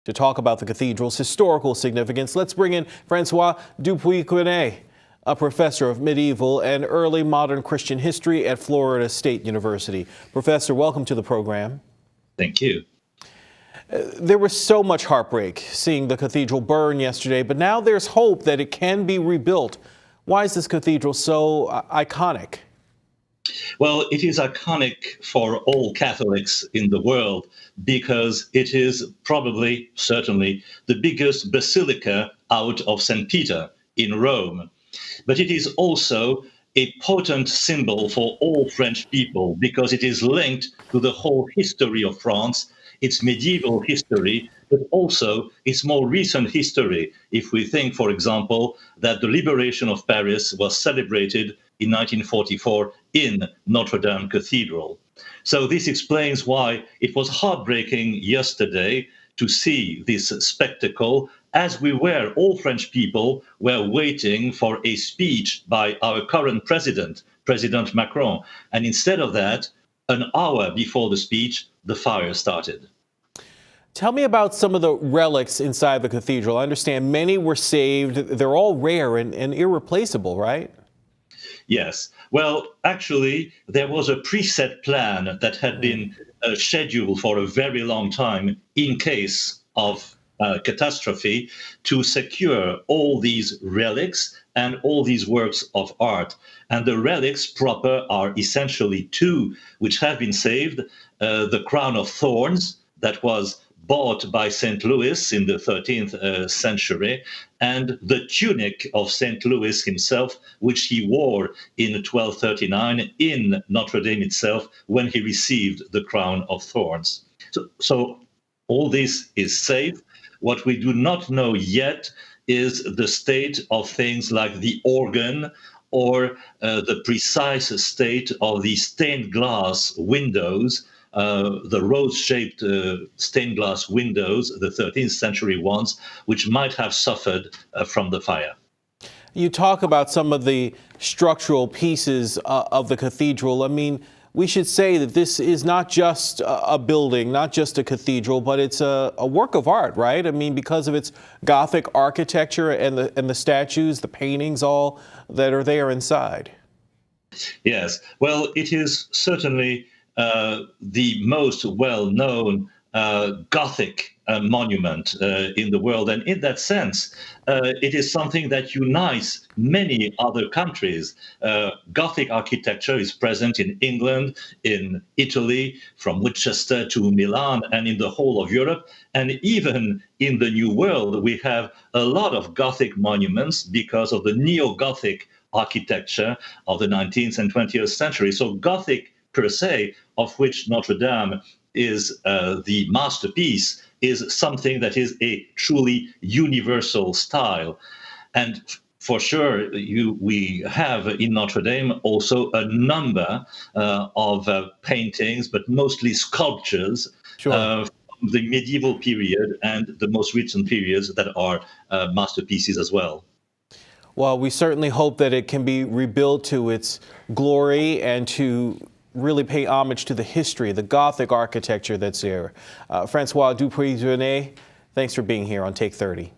To talk about the cathedral's historical significance, let's bring in François Dupuigrenet, a professor of medieval and early modern Christian history at Florida State University. Professor, welcome to the program. Thank you. There was so much heartbreak seeing the cathedral burn yesterday, but now there's hope that it can be rebuilt. Why is this cathedral so iconic? Well, it is iconic for all Catholics in the world because it is probably, certainly, the biggest basilica out of St. Peter in Rome. But it is also a potent symbol for all French people because it is linked to the whole history of France, its medieval history, but also its more recent history. If we think, for example, that the liberation of Paris was celebrated in 1944 in Notre Cathedral. So this explains why it was heartbreaking yesterday to see this spectacle, as we were, all French people were waiting for a speech by our current president, President Macron. And instead of that, an hour before the speech, the fire started. Tell me about some of the relics inside the cathedral. I understand many were saved. They're all rare and irreplaceable, right? Yes. Well, actually, there was a preset plan that had been scheduled for a very long time in case of catastrophe to secure all these relics and all these works of art. And the relics proper are essentially two, which have been saved. The crown of thorns that was bought by St. Louis in the 13th century, and the tunic of St. Louis himself, which he wore in 1239 in Notre Dame itself when he received the crown of thorns. So all this is safe. What we do not know yet is the state of things like the organ or the precise state of the stained glass windows, the rose-shaped stained glass windows, the 13th century ones, which might have suffered from the fire. You talk about some of the structural pieces of the cathedral. I mean, we should say that this is not just a building, not just a cathedral, but it's a work of art, right? I mean, because of its Gothic architecture and the statues, the paintings, all that are there inside. Yes, well, it is certainly the most well-known Gothic monument in the world. And in that sense, it is something that unites many other countries. Gothic architecture is present in England, in Italy, from Winchester to Milan, and in the whole of Europe. And even in the New World, we have a lot of Gothic monuments because of the neo-Gothic architecture of the 19th and 20th century. So Gothic per se, of which Notre Dame is the masterpiece, is something that is a truly universal style. And for sure, we have in Notre Dame also a number of paintings, but mostly sculptures, Sure. From the medieval period and the most recent periods that are masterpieces as well. Well, we certainly hope that it can be rebuilt to its glory and to really pay homage to the history, the Gothic architecture that's there. François Dupuigrenet, thanks for being here on Take 30.